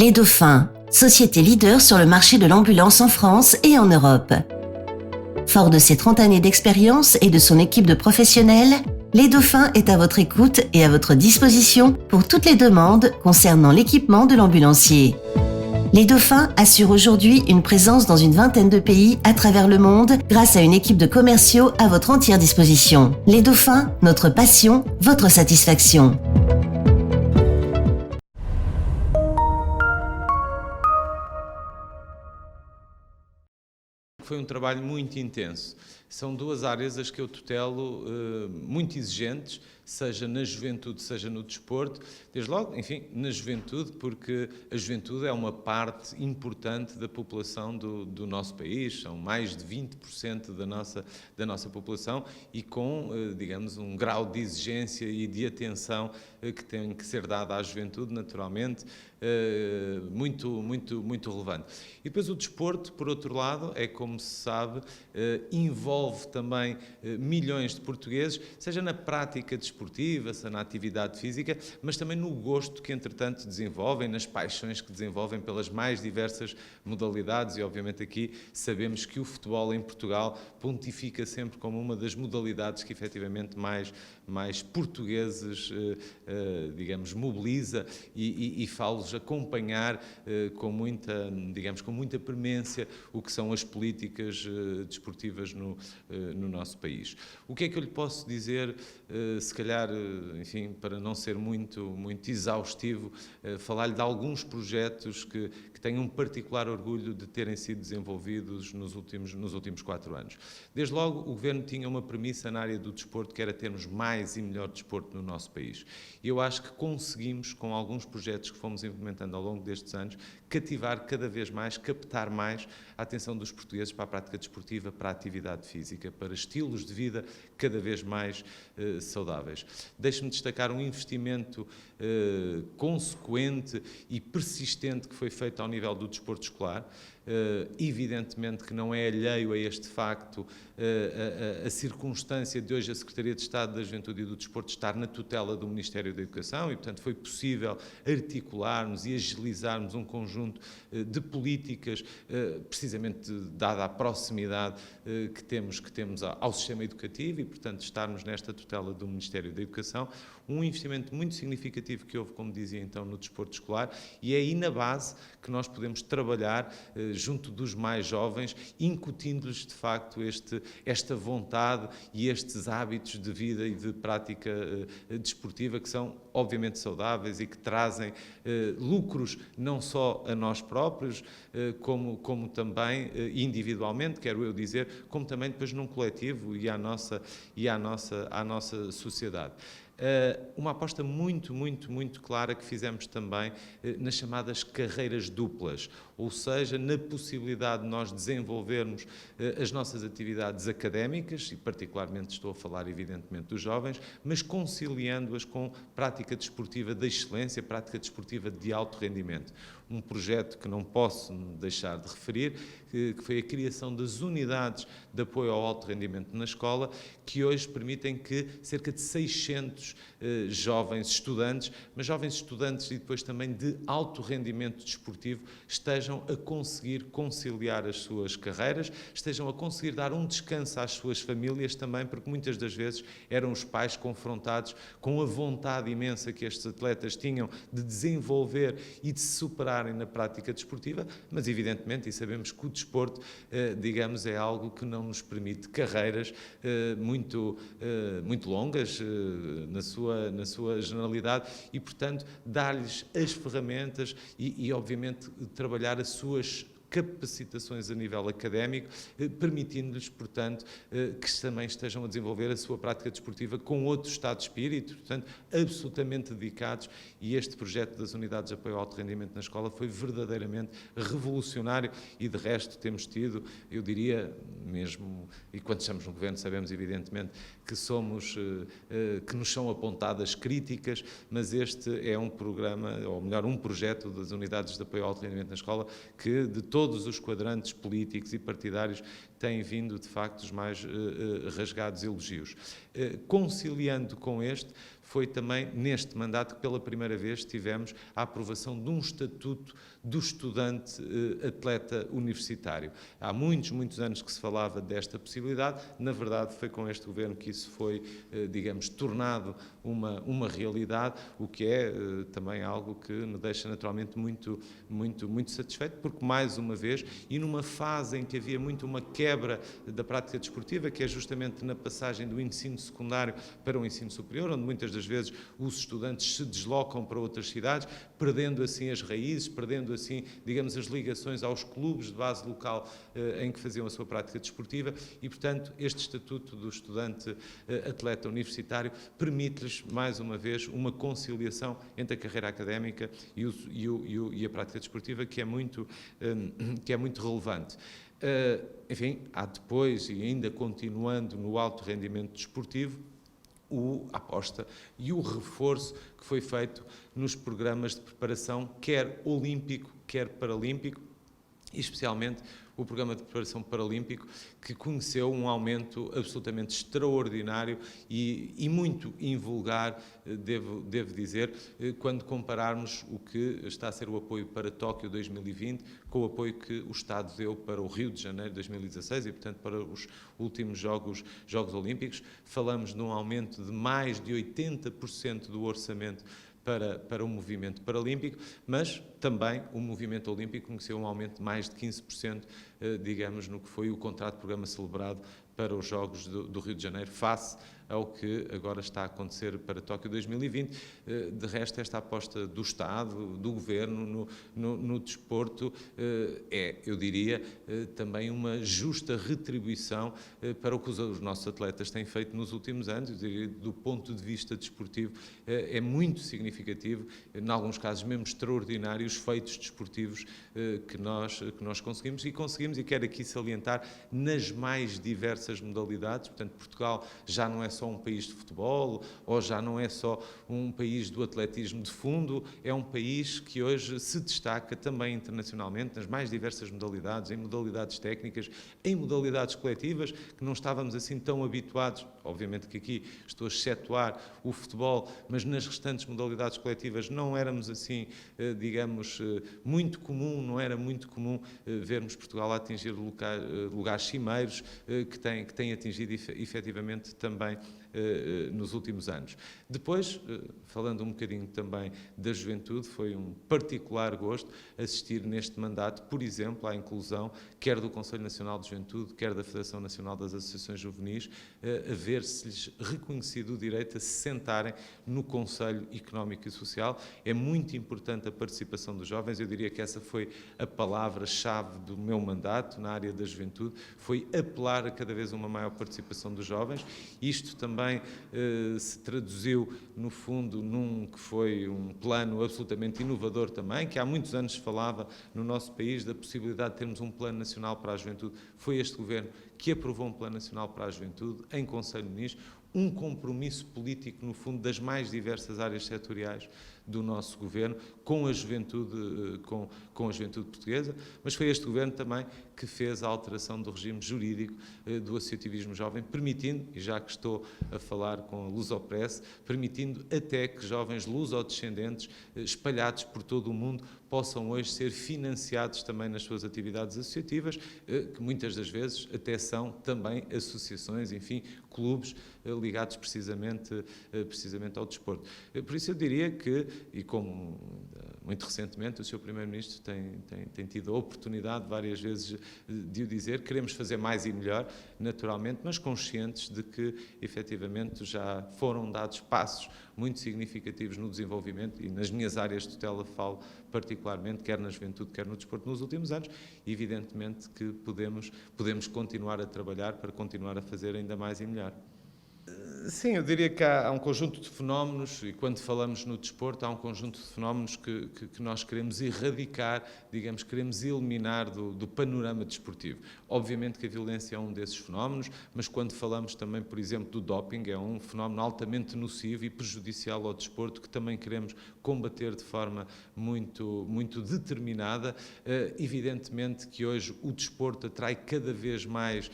Les Dauphins, société leader sur le marché de l'ambulance en France et en Europe. Fort de ses 30 années d'expérience et de son équipe de professionnels, Les Dauphins est à votre écoute et à votre disposition pour toutes les demandes concernant l'équipement de l'ambulancier. Les Dauphins assurent aujourd'hui une présence dans une vingtaine de pays à travers le monde grâce à une équipe de commerciaux à votre entière disposition. Les Dauphins, notre passion, votre satisfaction. Foi trabalho muito intenso. São duas áreas as que eu tutelo muito exigentes, seja na juventude, seja no desporto. Desde logo, enfim, na juventude, porque a juventude é uma parte importante da população do nosso país, são mais de 20% da nossa população e com, digamos, um grau de exigência e de atenção que tem que ser dada à juventude, naturalmente, muito relevante. E depois o desporto, por outro lado, é, como se sabe, envolve também milhões de portugueses, seja na prática desportiva, seja na atividade física, mas também no gosto que, entretanto, desenvolvem, nas paixões que desenvolvem pelas mais diversas modalidades e, obviamente, aqui sabemos que o futebol em Portugal pontifica sempre como uma das modalidades que, efetivamente, mais portugueses, digamos, mobiliza e falo-los acompanhar com muita premência o que são as políticas desportivas no nosso país. O que é que eu lhe posso dizer, se calhar, enfim, para não ser muito exaustivo, falar-lhe de alguns projetos que tenho um particular orgulho de terem sido desenvolvidos nos últimos 4 anos. Desde logo, o Governo tinha uma premissa na área do desporto, que era termos mais e melhor desporto no nosso país. E eu acho que conseguimos, com alguns projetos que fomos implementando ao longo destes anos, cativar cada vez mais, captar mais a atenção dos portugueses para a prática desportiva, para a atividade física, para estilos de vida cada vez mais saudáveis. Deixe-me destacar um investimento consequente e persistente que foi feito ao nível do desporto escolar. Evidentemente que não é alheio a este facto a circunstância de hoje a Secretaria de Estado da Juventude e do Desporto estar na tutela do Ministério da Educação e, portanto, foi possível articularmos e agilizarmos um conjunto de políticas, precisamente dada a proximidade que temos ao sistema educativo e, portanto, estarmos nesta tutela do Ministério da Educação. Um investimento muito significativo que houve, como dizia então, no desporto escolar, e é aí na base que nós podemos trabalhar junto dos mais jovens, incutindo-lhes de facto esta vontade e estes hábitos de vida e de prática desportiva que são obviamente saudáveis e que trazem lucros não só a nós próprios, como também individualmente, quero eu dizer, como também depois num coletivo e à nossa sociedade. Uma aposta muito clara que fizemos também nas chamadas carreiras duplas, ou seja, na possibilidade de nós desenvolvermos as nossas atividades académicas, e particularmente estou a falar evidentemente dos jovens, mas conciliando-as com prática desportiva de excelência, prática desportiva de alto rendimento. Um projeto que não posso deixar de referir, que foi a criação das unidades de apoio ao alto rendimento na escola, que hoje permitem que cerca de 600 jovens estudantes, mas jovens estudantes e depois também de alto rendimento desportivo, estejam a conseguir conciliar as suas carreiras, estejam a conseguir dar um descanso às suas famílias também, porque muitas das vezes eram os pais confrontados com a vontade imensa que estes atletas tinham de desenvolver e de se superarem na prática desportiva, mas evidentemente, e sabemos que o desporto, digamos, é algo que não nos permite carreiras muito longas na sua generalidade e, portanto, dar-lhes as ferramentas e, obviamente, trabalhar as suas capacitações a nível académico, permitindo-lhes, portanto, que também estejam a desenvolver a sua prática desportiva com outro estado de espírito, portanto, absolutamente dedicados, e este projeto das unidades de apoio ao alto rendimento na escola foi verdadeiramente revolucionário e, de resto, temos tido, eu diria, mesmo, e quando estamos no Governo sabemos, evidentemente, que nos são apontadas críticas, mas este é um programa, ou melhor, um projeto das unidades de apoio ao alto rendimento na escola que, de todo todos os quadrantes políticos e partidários têm vindo, de facto, os mais rasgados elogios. Conciliando com este, foi também neste mandato que pela primeira vez tivemos a aprovação de um estatuto do estudante atleta universitário. Há muitos anos que se falava desta possibilidade, na verdade foi com este governo que isso foi, digamos, tornado uma realidade, o que é também algo que me deixa naturalmente muito satisfeito, porque mais uma vez, e numa fase em que havia muito uma quebra da prática desportiva, que é justamente na passagem do ensino secundário para o ensino superior, onde muitas das vezes os estudantes se deslocam para outras cidades, perdendo assim as raízes, perdendo assim, digamos, as ligações aos clubes de base local em que faziam a sua prática desportiva e, portanto, este estatuto do estudante atleta universitário permite-lhes, mais uma vez, uma conciliação entre a carreira académica e a prática desportiva que é muito relevante. Enfim, há depois, e ainda continuando no alto rendimento desportivo, a aposta e o reforço que foi feito nos programas de preparação, quer olímpico, quer paralímpico, e especialmente o programa de preparação paralímpico, que conheceu um aumento absolutamente extraordinário e muito invulgar, devo dizer, quando compararmos o que está a ser o apoio para Tóquio 2020 com o apoio que o Estado deu para o Rio de Janeiro 2016 e, portanto, para os últimos Jogos Olímpicos. Falamos de um aumento de mais de 80% do orçamento para o movimento paralímpico, mas também o movimento olímpico conheceu um aumento de mais de 15%, digamos, no que foi o contrato de programa celebrado para os Jogos do Rio de Janeiro, face ao que agora está a acontecer para Tóquio 2020. De resto, esta aposta do Estado, do Governo, no desporto, eu diria, também uma justa retribuição para o que os nossos atletas têm feito nos últimos anos. Eu diria, do ponto de vista desportivo, é muito significativo, em alguns casos mesmo extraordinários, os feitos desportivos que nós conseguimos, e quero aqui salientar, nas mais diversas modalidades. Portanto, Portugal já não é só um país de futebol, ou já não é só um país do atletismo de fundo, é um país que hoje se destaca também internacionalmente, nas mais diversas modalidades, em modalidades técnicas, em modalidades coletivas, que não estávamos assim tão habituados. Obviamente que aqui estou a excetuar o futebol, mas nas restantes modalidades coletivas não éramos assim, digamos, muito comum, não era muito comum vermos Portugal a atingir lugares cimeiros que tem atingido efetivamente também nos últimos anos. Depois, falando um bocadinho também da juventude, foi um particular gosto assistir neste mandato, por exemplo, à inclusão, quer do Conselho Nacional de Juventude, quer da Federação Nacional das Associações Juvenis, a ver-se-lhes reconhecido o direito a se sentarem no Conselho Económico e Social. É muito importante a participação dos jovens, eu diria que essa foi a palavra-chave do meu mandato na área da juventude, foi apelar a cada vez uma maior participação dos jovens. Isto também se traduziu, no fundo, num que foi um plano absolutamente inovador também, que há muitos anos se falava no nosso país da possibilidade de termos um plano nacional para a juventude. Foi este governo que aprovou um plano nacional para a juventude em Conselho de Ministros, um compromisso político, no fundo, das mais diversas áreas setoriais do nosso governo com a juventude, com a juventude portuguesa, mas foi este governo também que fez a alteração do regime jurídico do associativismo jovem, permitindo, e já que estou a falar com a Lusopress, permitindo até que jovens lusodescendentes espalhados por todo o mundo possam hoje ser financiados também nas suas atividades associativas, que muitas das vezes até são também associações, enfim, clubes ligados precisamente ao desporto. Por isso eu diria que, e como muito recentemente o Sr. Primeiro-Ministro tem tido a oportunidade várias vezes de o dizer, queremos fazer mais e melhor, naturalmente, mas conscientes de que efetivamente já foram dados passos muito significativos no desenvolvimento, e nas minhas áreas de tutela falo particularmente, quer na juventude, quer no desporto, nos últimos anos. Evidentemente que podemos continuar a trabalhar para continuar a fazer ainda mais e melhor. Sim, eu diria que há um conjunto de fenómenos, e quando falamos no desporto, há um conjunto de fenómenos que nós queremos erradicar, digamos, queremos eliminar do panorama desportivo. Obviamente que a violência é um desses fenómenos, mas quando falamos também, por exemplo, do doping, é um fenómeno altamente nocivo e prejudicial ao desporto que também queremos combater de forma muito determinada. Evidentemente que hoje o desporto atrai cada vez mais,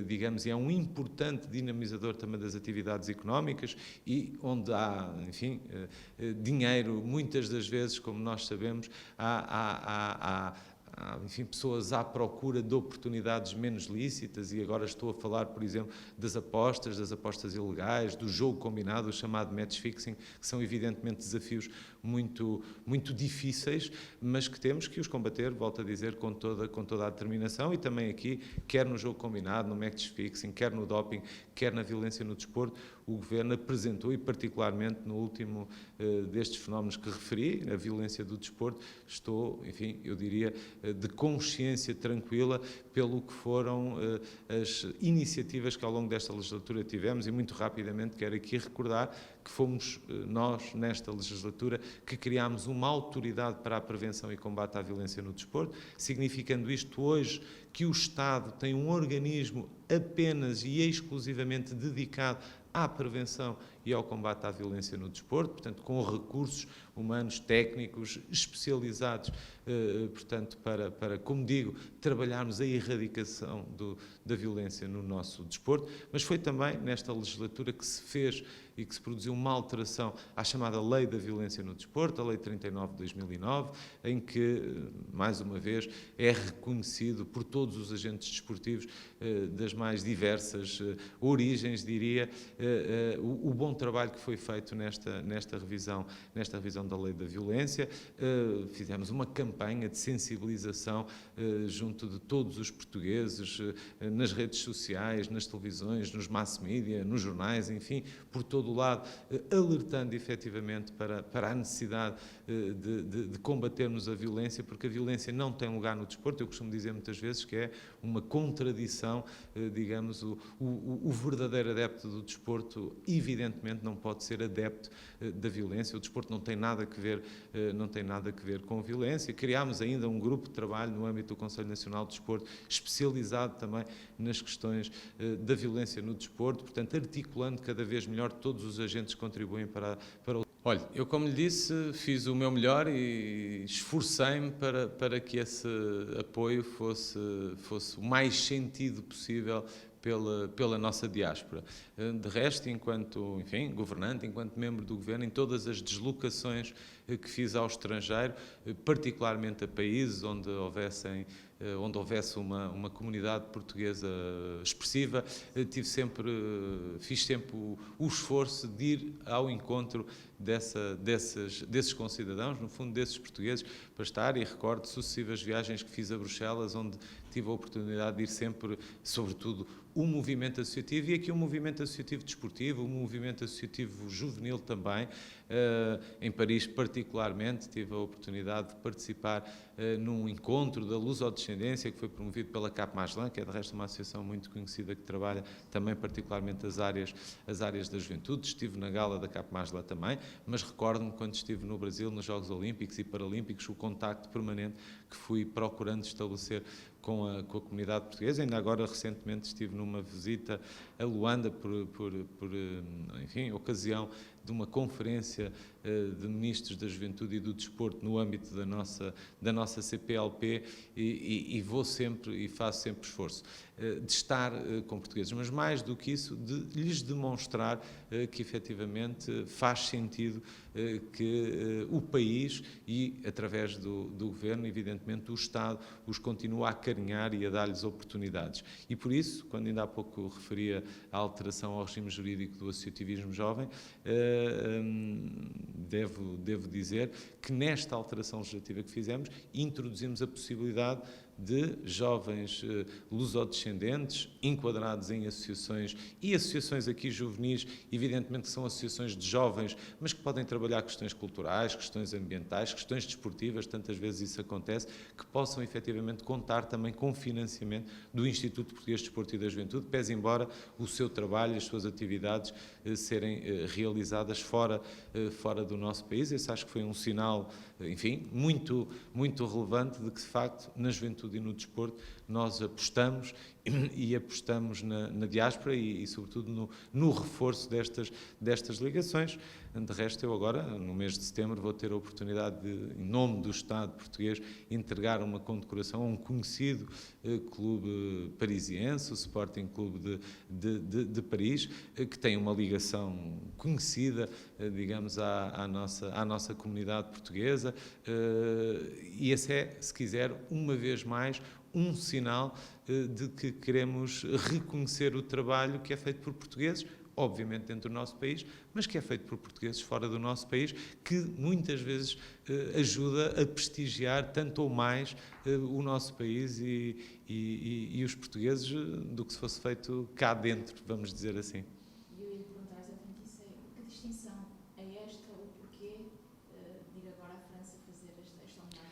digamos, e é um importante dinamizador também das atividades económicas e onde há, enfim, dinheiro, muitas das vezes, como nós sabemos, há enfim, pessoas à procura de oportunidades menos lícitas, e agora estou a falar, por exemplo, das apostas ilegais, do jogo combinado, o chamado match fixing, que são evidentemente desafios muito difíceis, mas que temos que os combater, volto a dizer, com toda a determinação, e também aqui, quer no jogo combinado, no match fixing, quer no doping, quer na violência no desporto, o Governo apresentou, e particularmente no último destes fenómenos que referi, a violência do desporto, estou, enfim, eu diria, de consciência tranquila pelo que foram as iniciativas que ao longo desta legislatura tivemos, e muito rapidamente quero aqui recordar que fomos nós, nesta legislatura, que criámos uma autoridade para a prevenção e combate à violência no desporto, significando isto hoje que o Estado tem um organismo apenas e exclusivamente dedicado à prevenção e ao combate à violência no desporto, portanto, com recursos humanos, técnicos, especializados, portanto, para, como digo, trabalharmos a erradicação da violência no nosso desporto, mas foi também nesta legislatura que se fez e que se produziu uma alteração à chamada Lei da Violência no Desporto, a Lei 39 de 2009, em que, mais uma vez, é reconhecido por todos os agentes desportivos das mais diversas origens, diria, o bom trabalho que foi feito nesta revisão da Lei da Violência. Fizemos uma campanha de sensibilização junto de todos os portugueses, nas redes sociais, nas televisões, nos mass media, nos jornais, enfim, por todo o lado, alertando efetivamente para a necessidade de combatermos a violência, porque a violência não tem lugar no desporto. Eu costumo dizer muitas vezes que é uma contradição, digamos, o verdadeiro adepto do desporto, evidentemente, não pode ser adepto da violência. O desporto não tem nada a ver com violência. Criámos ainda um grupo de trabalho no âmbito do Conselho Nacional de Desporto, especializado também nas questões da violência no desporto, portanto, articulando cada vez melhor todos os agentes que contribuem para o... Olha, eu, como lhe disse, fiz o meu melhor e esforcei-me para que esse apoio fosse o mais sentido possível pela nossa diáspora. De resto, enquanto, enfim, governante, enquanto membro do Governo, em todas as deslocações que fiz ao estrangeiro, particularmente a países onde houvesse uma comunidade portuguesa expressiva, fiz sempre o esforço de ir ao encontro desses concidadãos, no fundo desses portugueses, para estar, e recordo sucessivas viagens que fiz a Bruxelas, onde tive a oportunidade de ir sempre, sobretudo, o movimento associativo, e aqui o movimento associativo desportivo, o movimento associativo juvenil também. Em Paris, particularmente, tive a oportunidade de participar num encontro da lusodescendência que foi promovido pela Cap Magellan, que é de resto uma associação muito conhecida que trabalha também particularmente as áreas da juventude. Estive na gala da Cap Magellan também, mas recordo-me quando estive no Brasil, nos Jogos Olímpicos e Paralímpicos, o contacto permanente que fui procurando estabelecer com a comunidade portuguesa. Ainda agora, recentemente, estive numa visita a Luanda enfim, ocasião de uma conferência de ministros da Juventude e do Desporto no âmbito da nossa CPLP, e vou sempre e faço sempre esforço de estar com portugueses, mas mais do que isso, de lhes demonstrar que efetivamente faz sentido que o país, e através do Governo, evidentemente, o Estado os continua a acarinhar e a dar-lhes oportunidades. E por isso, quando ainda há pouco referia a alteração ao regime jurídico do associativismo jovem, devo dizer que nesta alteração legislativa que fizemos, introduzimos a possibilidade de jovens lusodescendentes enquadrados em associações e associações aqui juvenis, evidentemente que são associações de jovens, mas que podem trabalhar questões culturais, questões ambientais, questões desportivas, tantas vezes isso acontece, que possam efetivamente contar também com financiamento do Instituto Português de Desporto e da Juventude, pese embora o seu trabalho, as suas atividades serem realizadas fora do nosso país. Esse acho que foi um sinal, enfim, muito relevante de que, de facto, na juventude e no desporto, nós apostamos e apostamos na diáspora e sobretudo, no reforço destas ligações. De resto, eu agora, no mês de setembro, vou ter a oportunidade de, em nome do Estado português, entregar uma condecoração a um conhecido clube parisiense, o Sporting Clube de Paris, que tem uma ligação conhecida, digamos, à nossa comunidade portuguesa, e esse é, se quiser, uma vez mais, um sinal de que queremos reconhecer o trabalho que é feito por portugueses, obviamente dentro do nosso país, mas que é feito por portugueses fora do nosso país, que muitas vezes ajuda a prestigiar tanto ou mais o nosso país e os portugueses do que se fosse feito cá dentro, vamos dizer assim. E eu ia perguntar exatamente isso, que distinção é esta, ou porquê de ir agora à França fazer esta homenagem?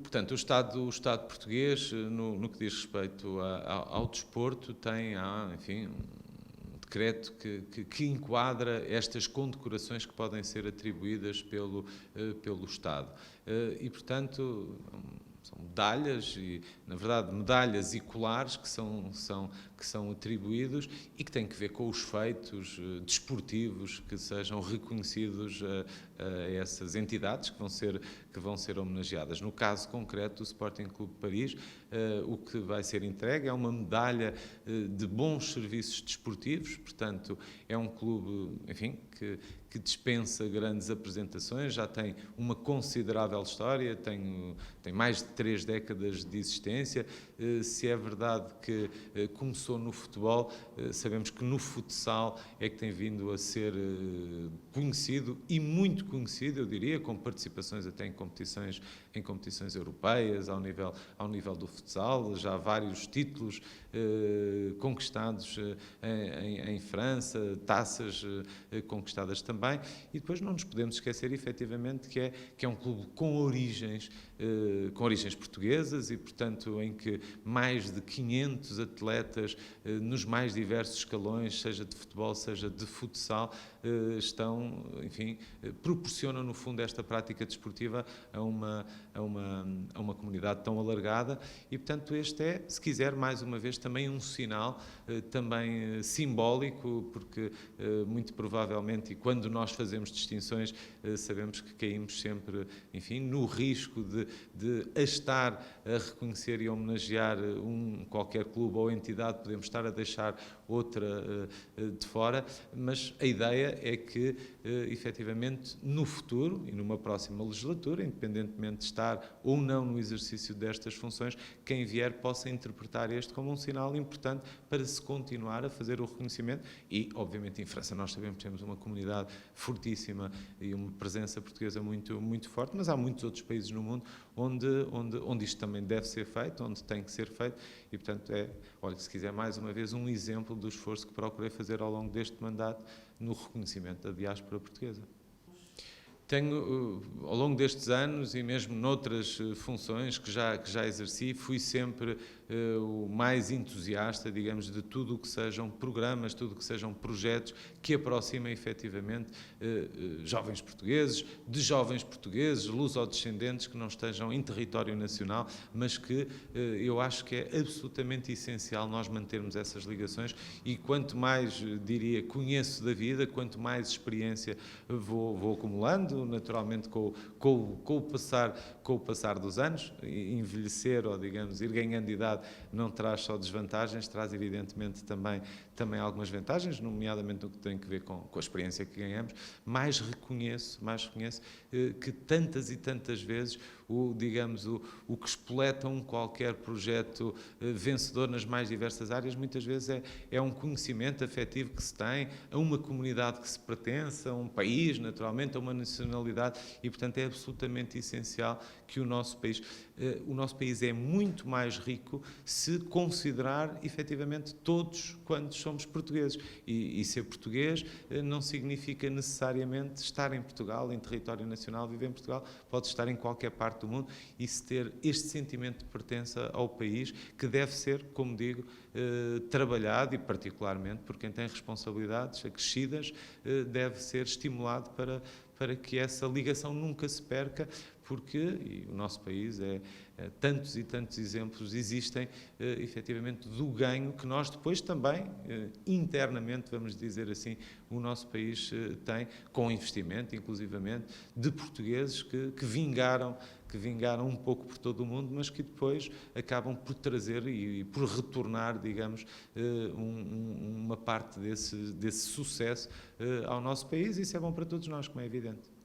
Portanto, o Estado português, no que diz respeito ao desporto, tem, enfim, um decreto que enquadra estas condecorações que podem ser atribuídas pelo Estado. E, portanto, são medalhas, e, na verdade, medalhas e colares que são atribuídos e que têm que ver com os feitos desportivos que sejam reconhecidos a essas entidades que vão ser homenageadas. No caso concreto do Sporting Clube de Paris, o que vai ser entregue é uma medalha de bons serviços desportivos, portanto, é um clube, enfim, que dispensa grandes apresentações, já tem uma considerável história, tem mais de 3 décadas de existência. Se é verdade que começou no futebol, sabemos que no futsal é que tem vindo a ser conhecido e muito conhecido, eu diria, com participações até em competições europeias, ao nível do futsal, já vários títulos conquistados em França, taças conquistadas também, e depois não nos podemos esquecer efetivamente que é um clube com origens portuguesas e, portanto, em que mais de 500 atletas nos mais diversos escalões, seja de futebol, seja de futsal, proporcionam no fundo esta prática desportiva a uma comunidade tão alargada e, portanto, este é, se quiser, mais uma vez, também um sinal também simbólico, porque muito provavelmente, e quando nós fazemos distinções, sabemos que caímos sempre, enfim, no risco de estar a reconhecer e homenagear qualquer clube ou entidade, podemos estar a deixar outra de fora, mas a ideia é que, efetivamente, no futuro e numa próxima legislatura, independentemente de estar ou não no exercício destas funções, quem vier possa interpretar este como um sinal importante para se continuar a fazer o reconhecimento e, obviamente, em França nós sabemos que temos uma comunidade fortíssima e uma presença portuguesa muito forte, mas há muitos outros países no mundo onde isto também deve ser feito, onde tem que ser feito e, portanto, olha, se quiser mais uma vez um exemplo do esforço que procurei fazer ao longo deste mandato no reconhecimento da diáspora portuguesa. Tenho, ao longo destes anos e mesmo noutras funções que já exerci, fui sempre o mais entusiasta, digamos, de tudo o que sejam programas, tudo o que sejam projetos que aproximem efetivamente jovens portugueses, de jovens portugueses, lusodescendentes que não estejam em território nacional, mas que eu acho que é absolutamente essencial nós mantermos essas ligações e quanto mais, diria, conheço da vida, quanto mais experiência vou acumulando, naturalmente com o passar dos anos, envelhecer ou, digamos, ir ganhando idade não traz só desvantagens, traz evidentemente também também algumas vantagens, nomeadamente no que tem a ver com a experiência que ganhamos, mais reconheço que tantas e tantas vezes digamos, o que espoleta qualquer projeto vencedor nas mais diversas áreas, muitas vezes é um conhecimento afetivo que se tem a uma comunidade que se pertence, a um país, naturalmente, a uma nacionalidade, e, portanto, é absolutamente essencial que o nosso país é muito mais rico se considerar, efetivamente, todos quantos somos portugueses. E ser português não significa necessariamente estar em Portugal, em território nacional, viver em Portugal, pode estar em qualquer parte do mundo, e se ter este sentimento de pertença ao país, que deve ser, como digo, trabalhado, e particularmente por quem tem responsabilidades acrescidas, deve ser estimulado para que essa ligação nunca se perca, porque e o nosso país tantos e tantos exemplos existem, efetivamente, do ganho que nós depois também, internamente, vamos dizer assim, o nosso país tem, com investimento, inclusivamente, de portugueses que vingaram um pouco por todo o mundo, mas que depois acabam por trazer e por retornar, digamos, uma parte desse sucesso ao nosso país, e isso é bom para todos nós, como é evidente.